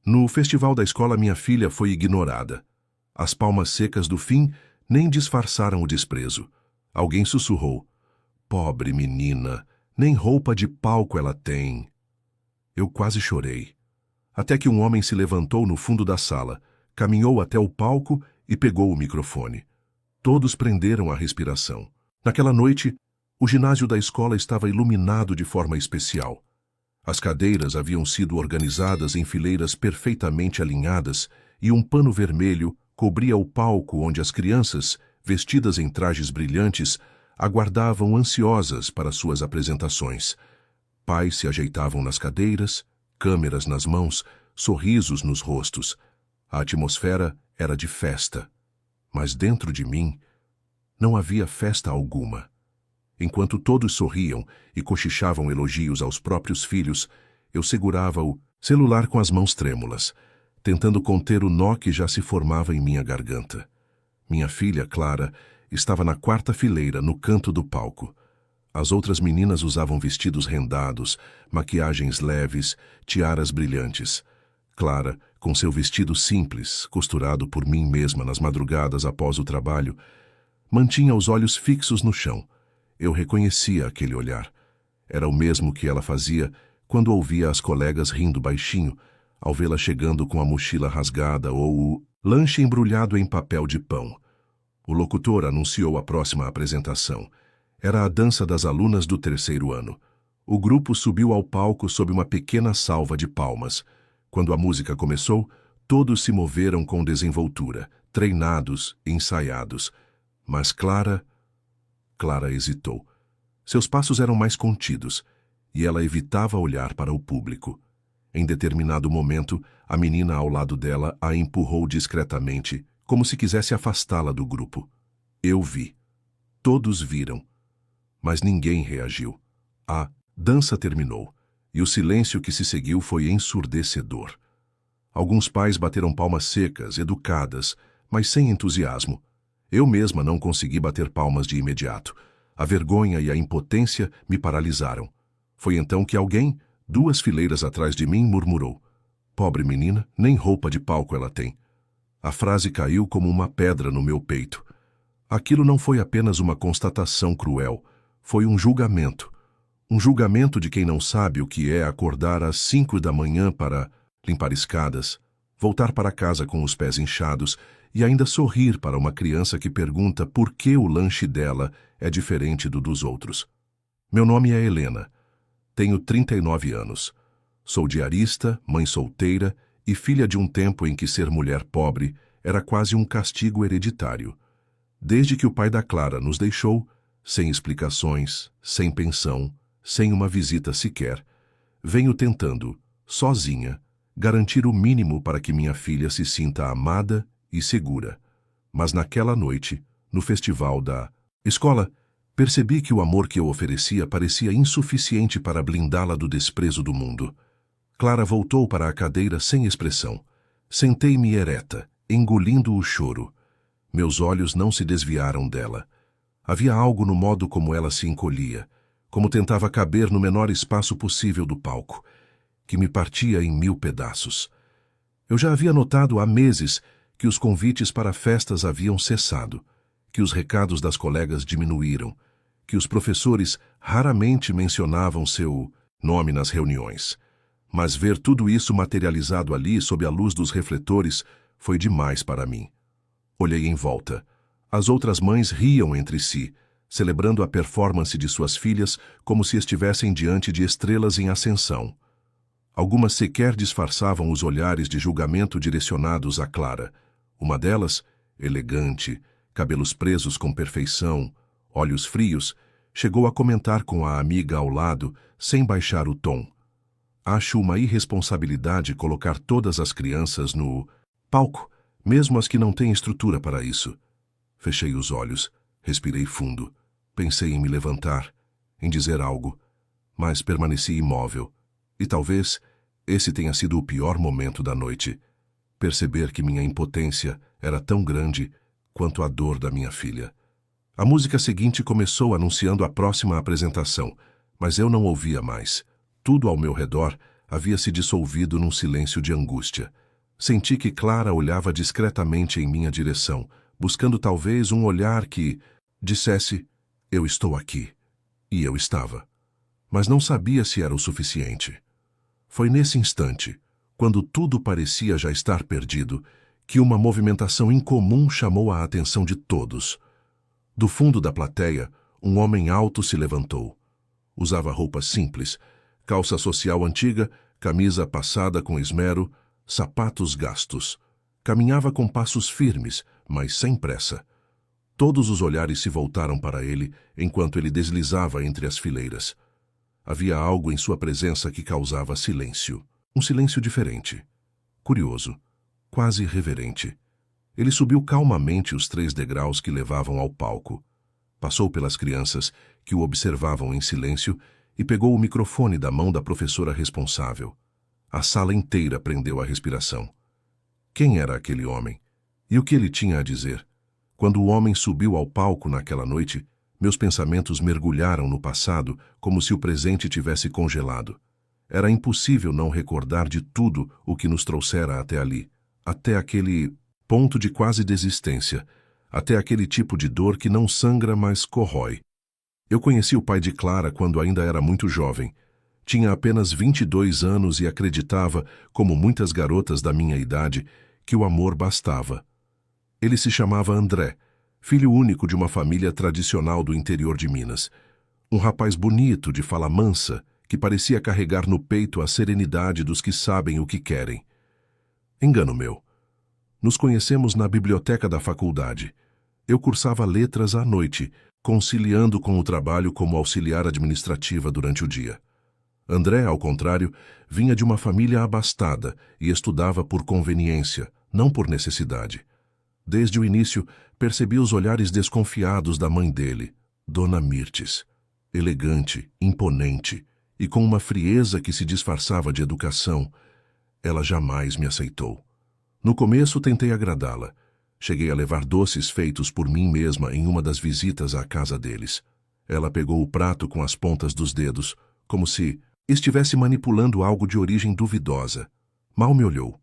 No festival da escola, minha filha foi ignorada. As palmas secas do fim nem disfarçaram o desprezo. Alguém sussurrou: "Pobre menina, nem roupa de palco ela tem." Eu quase chorei. Até que um homem se levantou no fundo da sala, caminhou até o palco e pegou o microfone. Todos prenderam a respiração. Naquela noite, o ginásio da escola estava iluminado de forma especial. As cadeiras haviam sido organizadas em fileiras perfeitamente alinhadas e um pano vermelho cobria o palco onde as crianças, vestidas em trajes brilhantes, aguardavam ansiosas para suas apresentações. Pais se ajeitavam nas cadeiras, câmeras nas mãos, sorrisos nos rostos. A atmosfera era de festa. Mas dentro de mim não havia festa alguma. Enquanto todos sorriam e cochichavam elogios aos próprios filhos, eu segurava o celular com as mãos trêmulas, tentando conter o nó que já se formava em minha garganta. Minha filha, Clara, estava na quarta fileira, no canto do palco. As outras meninas usavam vestidos rendados, maquiagens leves, tiaras brilhantes. Clara, com seu vestido simples, costurado por mim mesma nas madrugadas após o trabalho, mantinha os olhos fixos no chão. Eu reconhecia aquele olhar. Era o mesmo que ela fazia quando ouvia as colegas rindo baixinho, ao vê-la chegando com a mochila rasgada ou o lanche embrulhado em papel de pão. O locutor anunciou a próxima apresentação. Era a dança das alunas do 3º ano. O grupo subiu ao palco sob uma pequena salva de palmas. Quando a música começou, todos se moveram com desenvoltura, treinados, ensaiados. Mas Clara hesitou. Seus passos eram mais contidos, e ela evitava olhar para o público. Em determinado momento, a menina ao lado dela a empurrou discretamente, como se quisesse afastá-la do grupo. Eu vi. Todos viram. Mas ninguém reagiu. A dança terminou, e o silêncio que se seguiu foi ensurdecedor. Alguns pais bateram palmas secas, educadas, mas sem entusiasmo. Eu mesma não consegui bater palmas de imediato. A vergonha e a impotência me paralisaram. Foi então que alguém, 2 fileiras atrás de mim, murmurou: "Pobre menina, nem roupa de palco ela tem." A frase caiu como uma pedra no meu peito. Aquilo não foi apenas uma constatação cruel, foi um julgamento. Um julgamento de quem não sabe o que é acordar às 5 da manhã para limpar escadas, voltar para casa com os pés inchados e ainda sorrir para uma criança que pergunta por que o lanche dela é diferente do dos outros. Meu nome é Helena. Tenho 39 anos. Sou diarista, mãe solteira e filha de um tempo em que ser mulher pobre era quase um castigo hereditário. Desde que o pai da Clara nos deixou, sem explicações, sem pensão, sem uma visita sequer, venho tentando, sozinha, garantir o mínimo para que minha filha se sinta amada e segura. Mas naquela noite, no festival da escola, percebi que o amor que eu oferecia parecia insuficiente para blindá-la do desprezo do mundo. Clara voltou para a cadeira sem expressão. Sentei-me ereta, engolindo o choro. Meus olhos não se desviaram dela. Havia algo no modo como ela se encolhia, como tentava caber no menor espaço possível do palco, que me partia em 1000 pedaços. Eu já havia notado há meses que os convites para festas haviam cessado, que os recados das colegas diminuíram, que os professores raramente mencionavam seu nome nas reuniões. Mas ver tudo isso materializado ali sob a luz dos refletores foi demais para mim. Olhei em volta. As outras mães riam entre si, celebrando a performance de suas filhas como se estivessem diante de estrelas em ascensão. Algumas sequer disfarçavam os olhares de julgamento direcionados a Clara. Uma delas, elegante, cabelos presos com perfeição, olhos frios, chegou a comentar com a amiga ao lado, sem baixar o tom: "Acho uma irresponsabilidade colocar todas as crianças no palco, mesmo as que não têm estrutura para isso." Fechei os olhos, respirei fundo, pensei em me levantar, em dizer algo, mas permaneci imóvel. E talvez esse tenha sido o pior momento da noite. Perceber que minha impotência era tão grande quanto a dor da minha filha. A música seguinte começou anunciando a próxima apresentação, mas eu não ouvia mais. Tudo ao meu redor, havia se dissolvido num silêncio de angústia. Senti que Clara olhava discretamente em minha direção, buscando talvez um olhar que dissesse: eu estou aqui. E eu estava. Mas não sabia se era o suficiente. Foi nesse instante, quando tudo parecia já estar perdido, que uma movimentação incomum chamou a atenção de todos. Do fundo da plateia, um homem alto se levantou. Usava roupas simples, calça social antiga, camisa passada com esmero, sapatos gastos. Caminhava com passos firmes, mas sem pressa. Todos os olhares se voltaram para ele enquanto ele deslizava entre as fileiras. Havia algo em sua presença que causava silêncio. Um silêncio diferente. Curioso. Quase reverente. Ele subiu calmamente os 3 degraus que levavam ao palco. Passou pelas crianças, que o observavam em silêncio, e pegou o microfone da mão da professora responsável. A sala inteira prendeu a respiração. Quem era aquele homem? E o que ele tinha a dizer? Quando o homem subiu ao palco naquela noite, meus pensamentos mergulharam no passado como se o presente tivesse congelado. Era impossível não recordar de tudo o que nos trouxera até ali, até aquele ponto de quase desistência, até aquele tipo de dor que não sangra, mas corrói. Eu conheci o pai de Clara quando ainda era muito jovem. Tinha apenas 22 anos e acreditava, como muitas garotas da minha idade, que o amor bastava. Ele se chamava André, filho único de uma família tradicional do interior de Minas. Um rapaz bonito, de fala mansa, que parecia carregar no peito a serenidade dos que sabem o que querem. Engano meu. Nos conhecemos na biblioteca da faculdade. Eu cursava letras à noite, conciliando com o trabalho como auxiliar administrativa durante o dia. André, ao contrário, vinha de uma família abastada e estudava por conveniência, não por necessidade. Desde o início, percebi os olhares desconfiados da mãe dele, Dona Mirtes. Elegante, imponente e com uma frieza que se disfarçava de educação, ela jamais me aceitou. No começo tentei agradá-la. Cheguei a levar doces feitos por mim mesma em uma das visitas à casa deles. Ela pegou o prato com as pontas dos dedos, como se estivesse manipulando algo de origem duvidosa. Mal me olhou.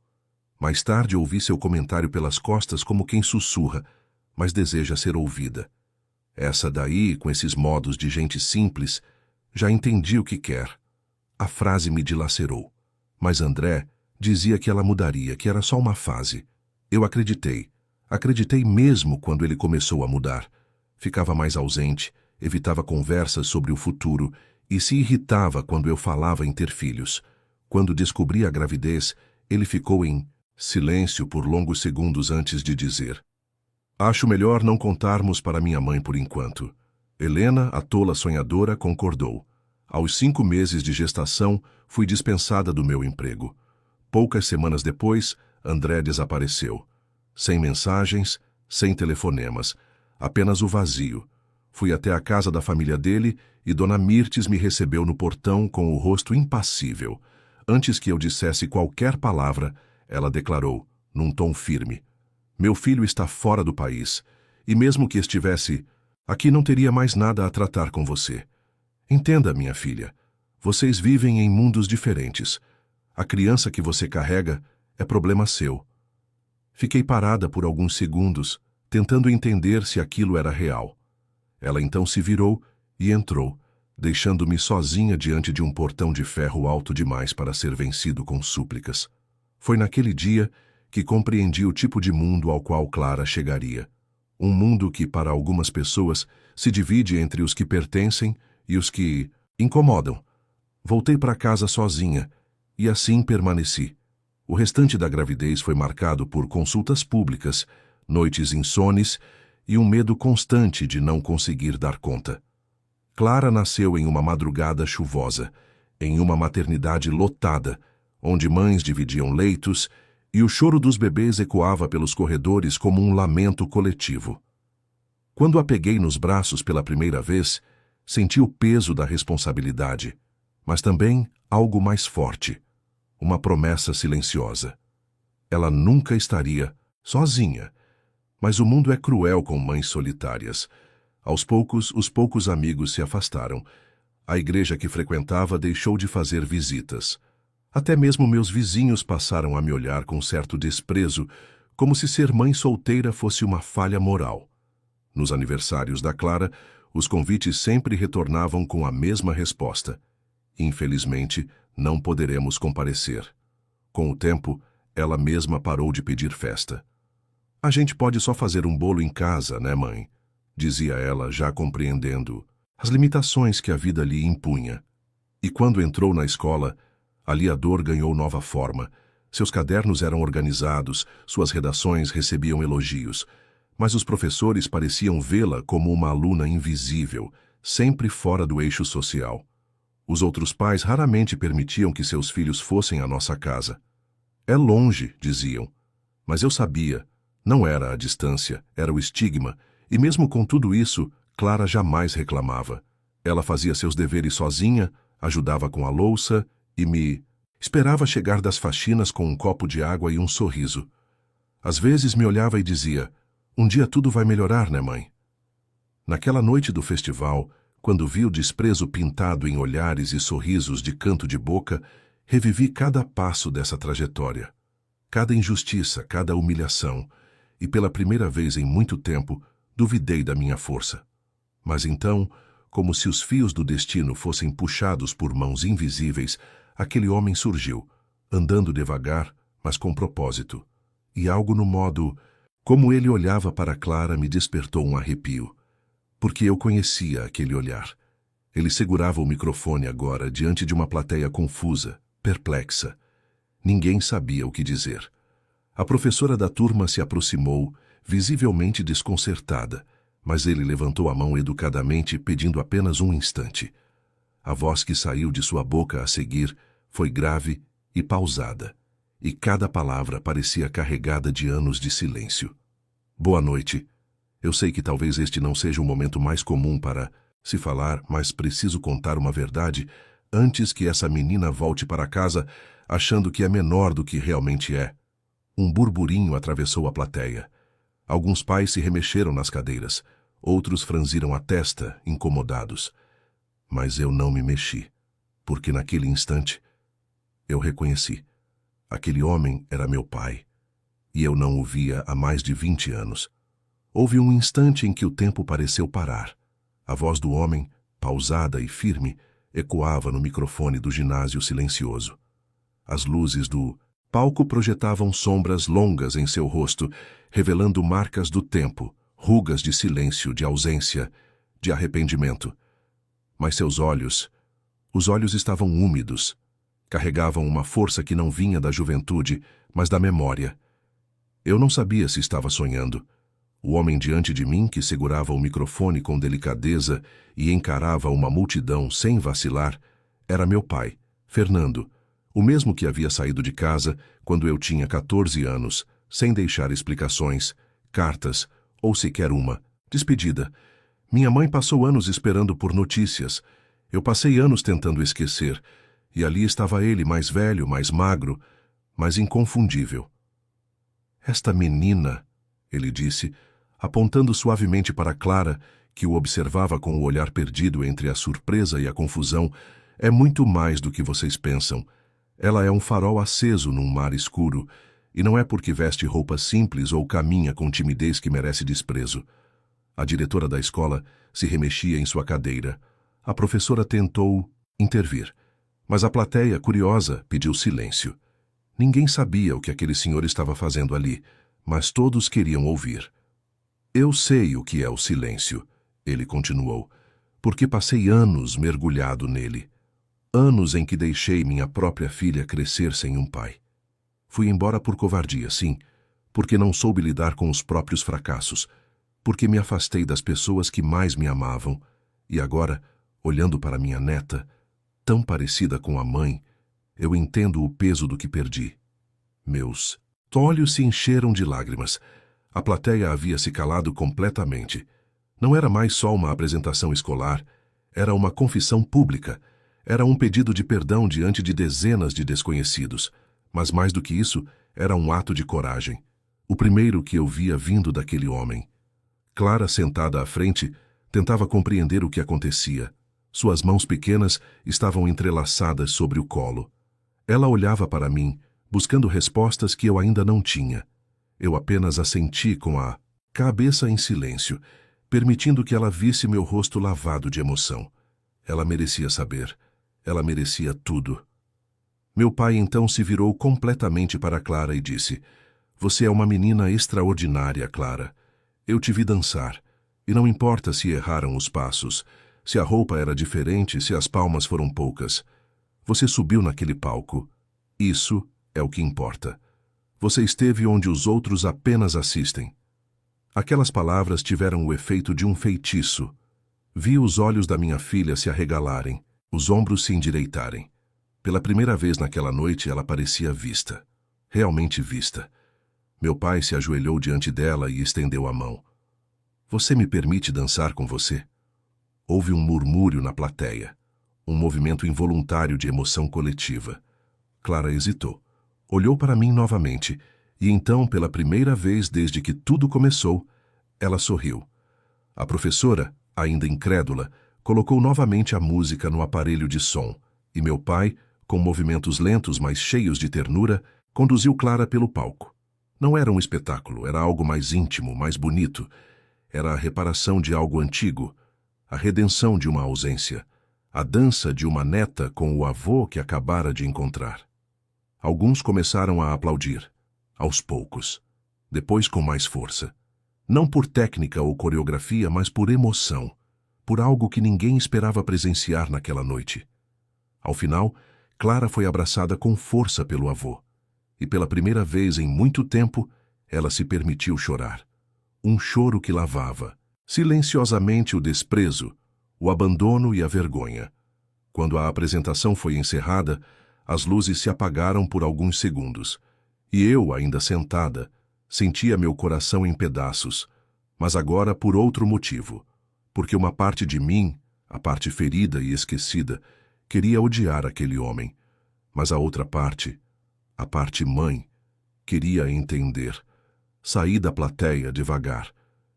Mais tarde ouvi seu comentário pelas costas como quem sussurra, mas deseja ser ouvida. Essa daí, com esses modos de gente simples, já entendi o que quer. A frase me dilacerou. Mas André dizia que ela mudaria, que era só uma fase. Eu acreditei. Acreditei mesmo quando ele começou a mudar. Ficava mais ausente, evitava conversas sobre o futuro e se irritava quando eu falava em ter filhos. Quando descobri a gravidez, ele ficou em silêncio por longos segundos antes de dizer: acho melhor não contarmos para minha mãe por enquanto. Helena, a tola sonhadora, concordou. Aos 5 meses de gestação, fui dispensada do meu emprego. Poucas semanas depois, André desapareceu. Sem mensagens, sem telefonemas, apenas o vazio. Fui até a casa da família dele e Dona Mirtes me recebeu no portão com o rosto impassível. Antes que eu dissesse qualquer palavra, ela declarou, num tom firme: meu filho está fora do país, e mesmo que estivesse, aqui não teria mais nada a tratar com você. Entenda, minha filha, vocês vivem em mundos diferentes. A criança que você carrega é problema seu. Fiquei parada por alguns segundos, tentando entender se aquilo era real. Ela então se virou e entrou, deixando-me sozinha diante de um portão de ferro alto demais para ser vencido com súplicas. Foi naquele dia que compreendi o tipo de mundo ao qual Clara chegaria. Um mundo que, para algumas pessoas, se divide entre os que pertencem e os que incomodam. Voltei para casa sozinha, e assim permaneci. O restante da gravidez foi marcado por consultas públicas, noites insones e um medo constante de não conseguir dar conta. Clara nasceu em uma madrugada chuvosa, em uma maternidade lotada, onde mães dividiam leitos e o choro dos bebês ecoava pelos corredores como um lamento coletivo. Quando a peguei nos braços pela primeira vez, senti o peso da responsabilidade, mas também algo mais forte, uma promessa silenciosa. Ela nunca estaria sozinha, mas o mundo é cruel com mães solitárias. Aos poucos, os poucos amigos se afastaram. A igreja que frequentava deixou de fazer visitas. Até mesmo meus vizinhos passaram a me olhar com certo desprezo, como se ser mãe solteira fosse uma falha moral. Nos aniversários da Clara, os convites sempre retornavam com a mesma resposta: infelizmente, não poderemos comparecer. Com o tempo, ela mesma parou de pedir festa. A gente pode só fazer um bolo em casa, né, mãe? Dizia ela, já compreendendo as limitações que a vida lhe impunha. E quando entrou na escola, ali a dor ganhou nova forma. Seus cadernos eram organizados, suas redações recebiam elogios, mas os professores pareciam vê-la como uma aluna invisível, sempre fora do eixo social. Os outros pais raramente permitiam que seus filhos fossem à nossa casa. É longe, diziam. Mas eu sabia, não era a distância, era o estigma, e mesmo com tudo isso, Clara jamais reclamava. Ela fazia seus deveres sozinha, ajudava com a louça e me esperava chegar das faxinas com um copo de água e um sorriso. Às vezes me olhava e dizia: um dia tudo vai melhorar, né, mãe? Naquela noite do festival, quando vi o desprezo pintado em olhares e sorrisos de canto de boca, revivi cada passo dessa trajetória. Cada injustiça, cada humilhação, e pela primeira vez em muito tempo, duvidei da minha força. Mas então, como se os fios do destino fossem puxados por mãos invisíveis, aquele homem surgiu, andando devagar, mas com propósito. E algo no modo como ele olhava para Clara me despertou um arrepio, porque eu conhecia aquele olhar. Ele segurava o microfone agora diante de uma plateia confusa, perplexa. Ninguém sabia o que dizer. A professora da turma se aproximou, visivelmente desconcertada, mas ele levantou a mão educadamente, pedindo apenas um instante. A voz que saiu de sua boca a seguir foi grave e pausada, e cada palavra parecia carregada de anos de silêncio. Boa noite. Eu sei que talvez este não seja o momento mais comum para se falar, mas preciso contar uma verdade antes que essa menina volte para casa achando que é menor do que realmente é. Um burburinho atravessou a plateia. Alguns pais se remexeram nas cadeiras, outros franziram a testa, incomodados. Mas eu não me mexi, porque naquele instante eu reconheci. Aquele homem era meu pai, e eu não o via há mais de 20 anos. Houve um instante em que o tempo pareceu parar. A voz do homem, pausada e firme, ecoava no microfone do ginásio silencioso. As luzes do palco projetavam sombras longas em seu rosto, revelando marcas do tempo, rugas de silêncio, de ausência, de arrependimento. Mas seus olhos, os olhos estavam úmidos, carregavam uma força que não vinha da juventude, mas da memória. Eu não sabia se estava sonhando. O homem diante de mim, que segurava o microfone com delicadeza e encarava uma multidão sem vacilar, era meu pai, Fernando, o mesmo que havia saído de casa quando eu tinha 14 anos, sem deixar explicações, cartas ou sequer uma despedida. Minha mãe passou anos esperando por notícias. Eu passei anos tentando esquecer, e ali estava ele, mais velho, mais magro, mas inconfundível. Esta menina, ele disse, apontando suavemente para Clara, que o observava com o olhar perdido entre a surpresa e a confusão, é muito mais do que vocês pensam. Ela é um farol aceso num mar escuro, e não é porque veste roupas simples ou caminha com timidez que merece desprezo. A diretora da escola se remexia em sua cadeira. A professora tentou intervir, mas a plateia, curiosa, pediu silêncio. Ninguém sabia o que aquele senhor estava fazendo ali, mas todos queriam ouvir. Eu sei o que é o silêncio, ele continuou, porque passei anos mergulhado nele. Anos em que deixei minha própria filha crescer sem um pai. Fui embora por covardia, sim, porque não soube lidar com os próprios fracassos, porque me afastei das pessoas que mais me amavam, e agora, olhando para minha neta, tão parecida com a mãe, eu entendo o peso do que perdi. Meus olhos se encheram de lágrimas. A plateia havia se calado completamente. Não era mais só uma apresentação escolar, era uma confissão pública. Era um pedido de perdão diante de dezenas de desconhecidos. Mas mais do que isso, era um ato de coragem. O primeiro que eu via vindo daquele homem. Clara, sentada à frente, tentava compreender o que acontecia. Suas mãos pequenas estavam entrelaçadas sobre o colo. Ela olhava para mim, buscando respostas que eu ainda não tinha. Eu apenas assenti com a cabeça em silêncio, permitindo que ela visse meu rosto lavado de emoção. Ela merecia saber. Ela merecia tudo. Meu pai então se virou completamente para Clara e disse: "Você é uma menina extraordinária, Clara. Eu te vi dançar. E não importa se erraram os passos, se a roupa era diferente, se as palmas foram poucas. Você subiu naquele palco. Isso é o que importa. Você esteve onde os outros apenas assistem." Aquelas palavras tiveram o efeito de um feitiço. Vi os olhos da minha filha se arregalarem, os ombros se endireitarem. Pela primeira vez naquela noite ela parecia vista. Realmente vista. Meu pai se ajoelhou diante dela e estendeu a mão. "Você me permite dançar com você?" Houve um murmúrio na plateia, um movimento involuntário de emoção coletiva. Clara hesitou, olhou para mim novamente, e então, pela primeira vez desde que tudo começou, ela sorriu. A professora, ainda incrédula, colocou novamente a música no aparelho de som, e meu pai, com movimentos lentos, mas cheios de ternura, conduziu Clara pelo palco. Não era um espetáculo, era algo mais íntimo, mais bonito. Era a reparação de algo antigo, a redenção de uma ausência, a dança de uma neta com o avô que acabara de encontrar. Alguns começaram a aplaudir, aos poucos, depois com mais força. Não por técnica ou coreografia, mas por emoção, por algo que ninguém esperava presenciar naquela noite. Ao final, Clara foi abraçada com força pelo avô, e pela primeira vez em muito tempo, ela se permitiu chorar. Um choro que lavava, silenciosamente, o desprezo, o abandono e a vergonha. Quando a apresentação foi encerrada, as luzes se apagaram por alguns segundos, e eu, ainda sentada, sentia meu coração em pedaços, mas agora por outro motivo, porque uma parte de mim, a parte ferida e esquecida, queria odiar aquele homem, mas a outra parte, a parte mãe, queria entender. Saí da plateia devagar.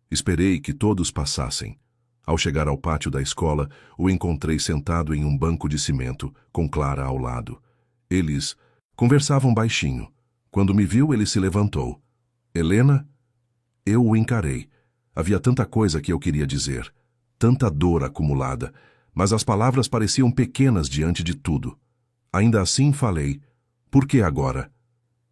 Esperei que todos passassem. Ao chegar ao pátio da escola, o encontrei sentado em um banco de cimento, com Clara ao lado. Eles conversavam baixinho. Quando me viu, ele se levantou. "Helena?" Eu o encarei. Havia tanta coisa que eu queria dizer, tanta dor acumulada, mas as palavras pareciam pequenas diante de tudo. Ainda assim falei: "Por que agora?"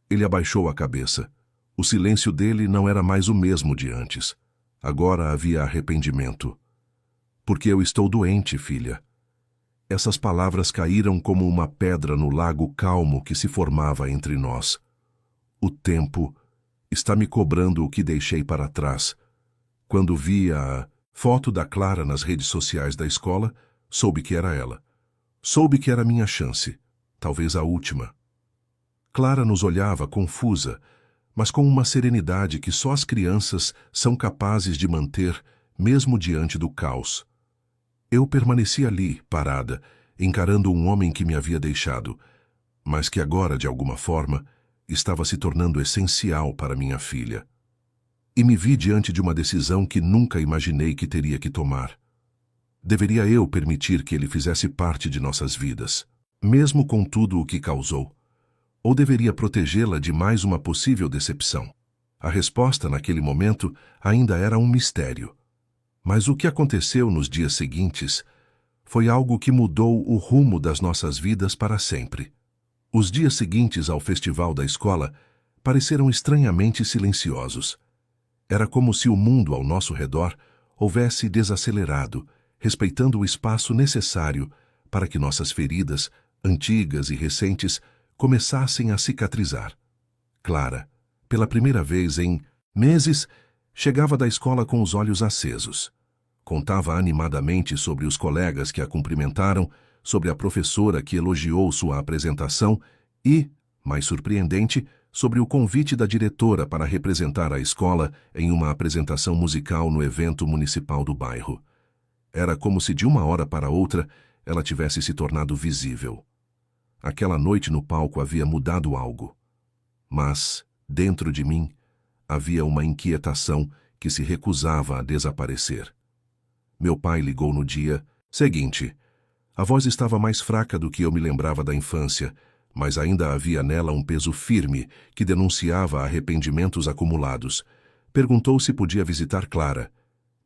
Ele abaixou a cabeça. O silêncio dele não era mais o mesmo de antes. Agora havia arrependimento. "Porque eu estou doente, filha." Essas palavras caíram como uma pedra no lago calmo que se formava entre nós. O tempo está me cobrando o que deixei para trás. Quando vi a foto da Clara nas redes sociais da escola, soube que era ela. Soube que era minha chance, talvez a última. Clara nos olhava confusa, mas com uma serenidade que só as crianças são capazes de manter, mesmo diante do caos. Eu permaneci ali, parada, encarando um homem que me havia deixado, mas que agora, de alguma forma, estava se tornando essencial para minha filha. E me vi diante de uma decisão que nunca imaginei que teria que tomar. Deveria eu permitir que ele fizesse parte de nossas vidas, mesmo com tudo o que causou? Ou deveria protegê-la de mais uma possível decepção? A resposta, naquele momento, ainda era um mistério. Mas o que aconteceu nos dias seguintes foi algo que mudou o rumo das nossas vidas para sempre. Os dias seguintes ao festival da escola pareceram estranhamente silenciosos. Era como se o mundo ao nosso redor houvesse desacelerado, respeitando o espaço necessário para que nossas feridas, antigas e recentes, começassem a cicatrizar. Clara, pela primeira vez em meses, chegava da escola com os olhos acesos. Contava animadamente sobre os colegas que a cumprimentaram, sobre a professora que elogiou sua apresentação e, mais surpreendente, sobre o convite da diretora para representar a escola em uma apresentação musical no evento municipal do bairro. Era como se de uma hora para outra ela tivesse se tornado visível. Aquela noite no palco havia mudado algo. Mas, dentro de mim, havia uma inquietação que se recusava a desaparecer. Meu pai ligou no dia seguinte. A voz estava mais fraca do que eu me lembrava da infância, mas ainda havia nela um peso firme que denunciava arrependimentos acumulados. Perguntou se podia visitar Clara.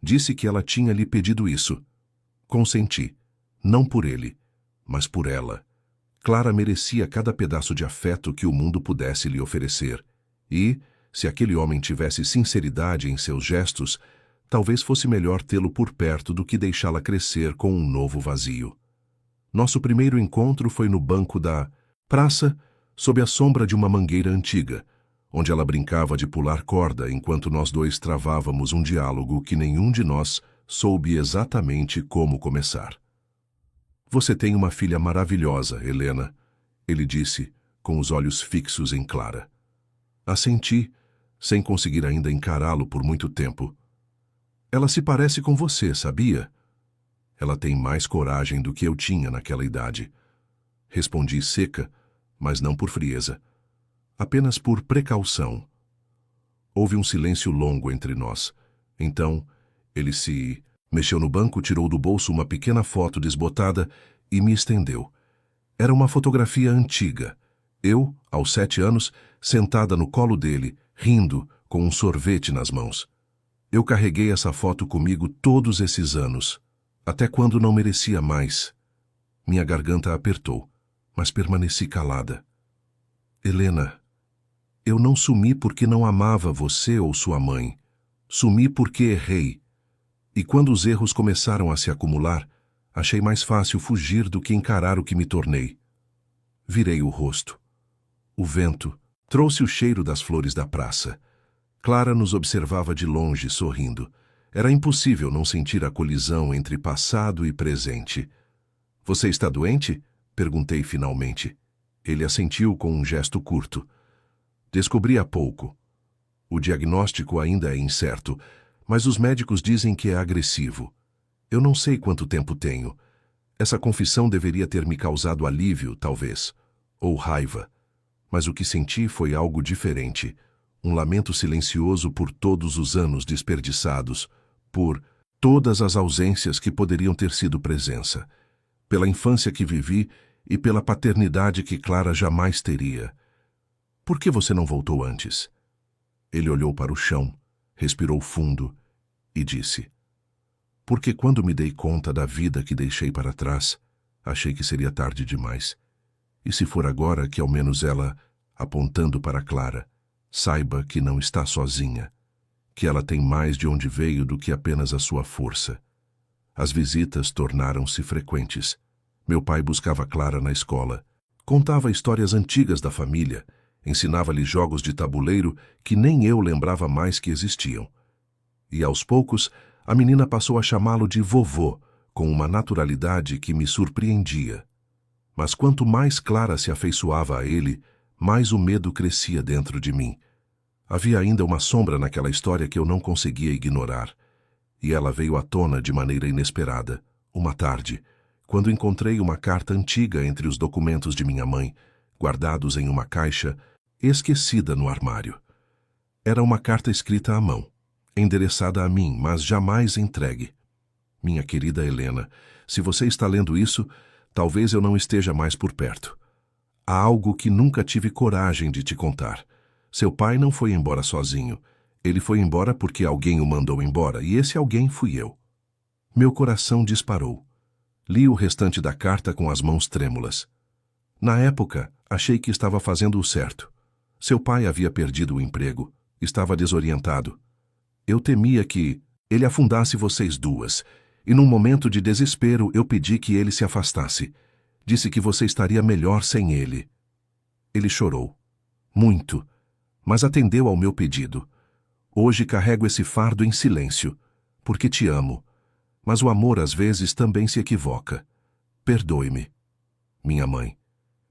Disse que ela tinha lhe pedido isso. Consenti, não por ele, mas por ela. Clara merecia cada pedaço de afeto que o mundo pudesse lhe oferecer. E, se aquele homem tivesse sinceridade em seus gestos, talvez fosse melhor tê-lo por perto do que deixá-la crescer com um novo vazio. Nosso primeiro encontro foi no banco da praça, sob a sombra de uma mangueira antiga, onde ela brincava de pular corda enquanto nós dois travávamos um diálogo que nenhum de nós soube exatamente como começar. Você tem uma filha maravilhosa, Helena, ele disse, com os olhos fixos em Clara. Assenti, sem conseguir ainda encará-lo por muito tempo. Ela se parece com você, sabia? Ela tem mais coragem do que eu tinha naquela idade. Respondi seca, mas não por frieza. Apenas por precaução. Houve um silêncio longo entre nós. Então, ele se mexeu no banco, tirou do bolso uma pequena foto desbotada e me estendeu. Era uma fotografia antiga. Eu, aos 7 anos, sentada no colo dele, rindo, com um sorvete nas mãos. Eu carreguei essa foto comigo todos esses anos, até quando não merecia mais. Minha garganta apertou, mas permaneci calada. Helena, eu não sumi porque não amava você ou sua mãe. Sumi porque errei. E quando os erros começaram a se acumular, achei mais fácil fugir do que encarar o que me tornei. Virei o rosto. O vento trouxe o cheiro das flores da praça. Clara nos observava de longe, sorrindo. Era impossível não sentir a colisão entre passado e presente. Você está doente? Perguntei finalmente. Ele assentiu com um gesto curto. Descobri há pouco. O diagnóstico ainda é incerto, mas os médicos dizem que é agressivo. Eu não sei quanto tempo tenho. Essa confissão deveria ter me causado alívio, talvez, ou raiva. Mas o que senti foi algo diferente. Um lamento silencioso por todos os anos desperdiçados, por todas as ausências que poderiam ter sido presença, pela infância que vivi e pela paternidade que Clara jamais teria. Por que você não voltou antes? Ele olhou para o chão, respirou fundo e disse: porque quando me dei conta da vida que deixei para trás, achei que seria tarde demais. E se for agora que ao menos ela, apontando para Clara, saiba que não está sozinha, que ela tem mais de onde veio do que apenas a sua força. As visitas tornaram-se frequentes. Meu pai buscava Clara na escola, contava histórias antigas da família, ensinava-lhe jogos de tabuleiro que nem eu lembrava mais que existiam. E aos poucos, a menina passou a chamá-lo de vovô, com uma naturalidade que me surpreendia. Mas quanto mais Clara se afeiçoava a ele, mais o medo crescia dentro de mim. Havia ainda uma sombra naquela história que eu não conseguia ignorar. E ela veio à tona de maneira inesperada, uma tarde, quando encontrei uma carta antiga entre os documentos de minha mãe, guardados em uma caixa, esquecida no armário. Era uma carta escrita à mão, endereçada a mim, mas jamais entregue. Minha querida Helena, se você está lendo isso, talvez eu não esteja mais por perto. Há algo que nunca tive coragem de te contar. Seu pai não foi embora sozinho. Ele foi embora porque alguém o mandou embora, e esse alguém fui eu. Meu coração disparou. Li o restante da carta com as mãos trêmulas. Na época, achei que estava fazendo o certo. Seu pai havia perdido o emprego. Estava desorientado. Eu temia que ele afundasse vocês duas, e num momento de desespero eu pedi que ele se afastasse. Disse que você estaria melhor sem ele. Ele chorou. Muito. Mas atendeu ao meu pedido. Hoje carrego esse fardo em silêncio, porque te amo. Mas o amor às vezes também se equivoca. Perdoe-me. Minha mãe.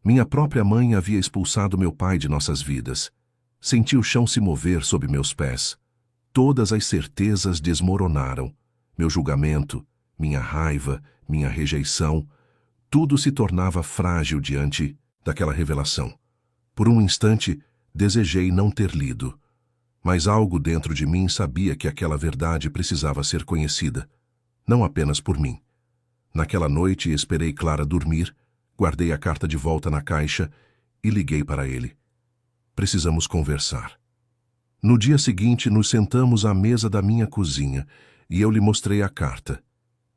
Minha própria mãe havia expulsado meu pai de nossas vidas. Senti o chão se mover sob meus pés. Todas as certezas desmoronaram. Meu julgamento, minha raiva, minha rejeição, tudo se tornava frágil diante daquela revelação. Por um instante, desejei não ter lido. Mas algo dentro de mim sabia que aquela verdade precisava ser conhecida, não apenas por mim. Naquela noite esperei Clara dormir, guardei a carta de volta na caixa e liguei para ele. Precisamos conversar. No dia seguinte, nos sentamos à mesa da minha cozinha e eu lhe mostrei a carta.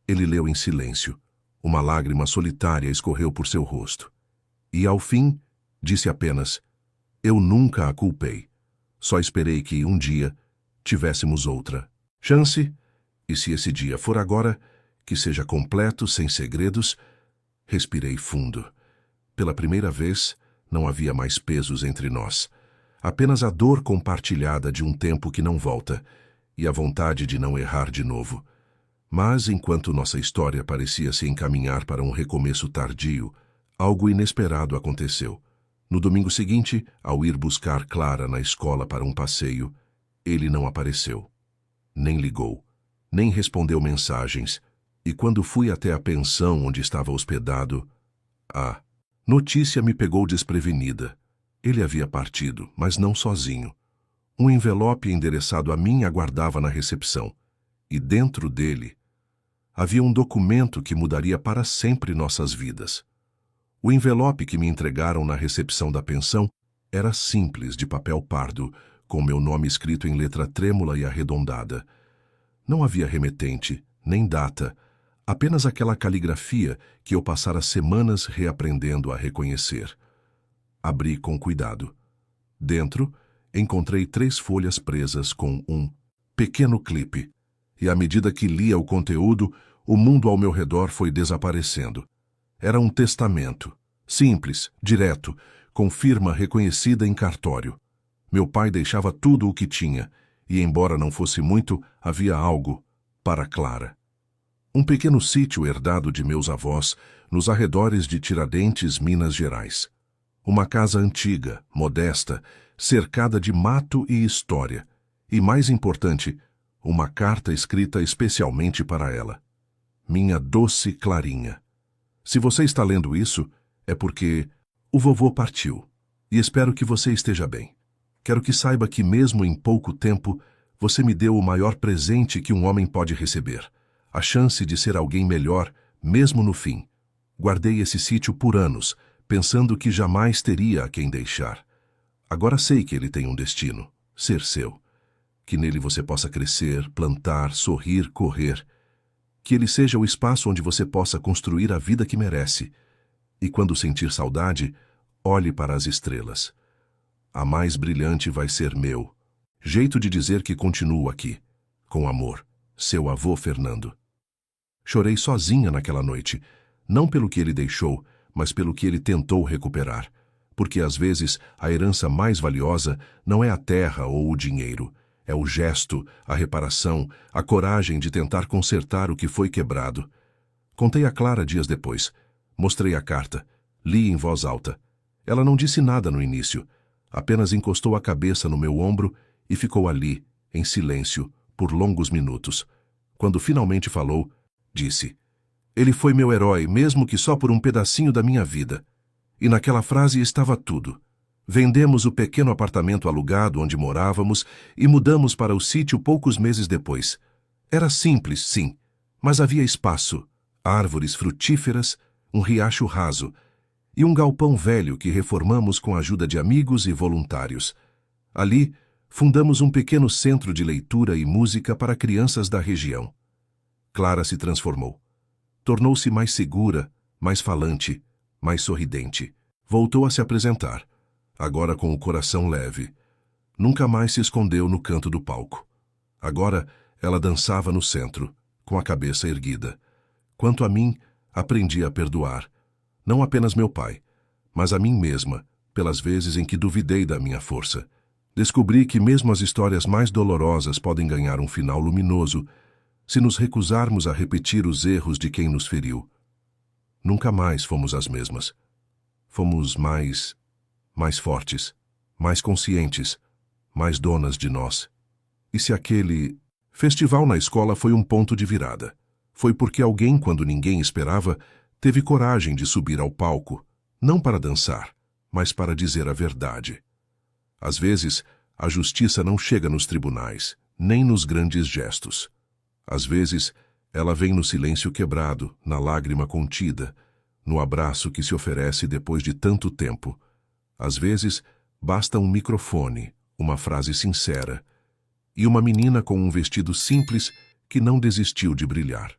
Ele leu em silêncio. Uma lágrima solitária escorreu por seu rosto. E, ao fim, disse apenas: eu nunca a culpei. Só esperei que, um dia, tivéssemos outra chance, e se esse dia for agora, que seja completo, sem segredos. Respirei fundo. Pela primeira vez, não havia mais pesos entre nós. Apenas a dor compartilhada de um tempo que não volta, e a vontade de não errar de novo. Mas, enquanto nossa história parecia se encaminhar para um recomeço tardio, algo inesperado aconteceu. No domingo seguinte, ao ir buscar Clara na escola para um passeio, ele não apareceu. Nem ligou, nem respondeu mensagens, e quando fui até a pensão onde estava hospedado, a notícia me pegou desprevenida. Ele havia partido, mas não sozinho. Um envelope endereçado a mim aguardava na recepção, e dentro dele havia um documento que mudaria para sempre nossas vidas. O envelope que me entregaram na recepção da pensão era simples, de papel pardo, com meu nome escrito em letra trêmula e arredondada. Não havia remetente, nem data, apenas aquela caligrafia que eu passara semanas reaprendendo a reconhecer. Abri com cuidado. Dentro, encontrei 3 folhas presas com um pequeno clipe, e à medida que lia o conteúdo, o mundo ao meu redor foi desaparecendo. Era um testamento, simples, direto, com firma reconhecida em cartório. Meu pai deixava tudo o que tinha, e embora não fosse muito, havia algo para Clara. Um pequeno sítio herdado de meus avós, nos arredores de Tiradentes, Minas Gerais. Uma casa antiga, modesta, cercada de mato e história. E, mais importante, uma carta escrita especialmente para ela. Minha doce Clarinha. Se você está lendo isso, é porque o vovô partiu. E espero que você esteja bem. Quero que saiba que, mesmo em pouco tempo, você me deu o maior presente que um homem pode receber. A chance de ser alguém melhor, mesmo no fim. Guardei esse sítio por anos, pensando que jamais teria a quem deixar. Agora sei que ele tem um destino, ser seu. Que nele você possa crescer, plantar, sorrir, correr. Que ele seja o espaço onde você possa construir a vida que merece. E quando sentir saudade, olhe para as estrelas. A mais brilhante vai ser meu. Jeito de dizer que continuo aqui. Com amor, seu avô Fernando. Chorei sozinha naquela noite, não pelo que ele deixou, mas pelo que ele tentou recuperar. Porque às vezes a herança mais valiosa não é a terra ou o dinheiro, é o gesto, a reparação, a coragem de tentar consertar o que foi quebrado. Contei a Clara dias depois. Mostrei a carta. Li em voz alta. Ela não disse nada no início, apenas encostou a cabeça no meu ombro e ficou ali, em silêncio, por longos minutos. Quando finalmente falou, disse: ele foi meu herói, mesmo que só por um pedacinho da minha vida. E naquela frase estava tudo. Vendemos o pequeno apartamento alugado onde morávamos e mudamos para o sítio poucos meses depois. Era simples, sim, mas havia espaço, árvores frutíferas, um riacho raso e um galpão velho que reformamos com a ajuda de amigos e voluntários. Ali, fundamos um pequeno centro de leitura e música para crianças da região. Clara se transformou. Tornou-se mais segura, mais falante, mais sorridente. Voltou a se apresentar, agora com o coração leve. Nunca mais se escondeu no canto do palco. Agora ela dançava no centro, com a cabeça erguida. Quanto a mim, aprendi a perdoar. Não apenas meu pai, mas a mim mesma, pelas vezes em que duvidei da minha força. Descobri que mesmo as histórias mais dolorosas podem ganhar um final luminoso se nos recusarmos a repetir os erros de quem nos feriu. Nunca mais fomos as mesmas. Fomos mais fortes, mais conscientes, mais donas de nós. E se aquele festival na escola foi um ponto de virada, foi porque alguém, quando ninguém esperava, teve coragem de subir ao palco, não para dançar, mas para dizer a verdade. Às vezes, a justiça não chega nos tribunais, nem nos grandes gestos. Às vezes, ela vem no silêncio quebrado, na lágrima contida, no abraço que se oferece depois de tanto tempo. Às vezes, basta um microfone, uma frase sincera e uma menina com um vestido simples que não desistiu de brilhar.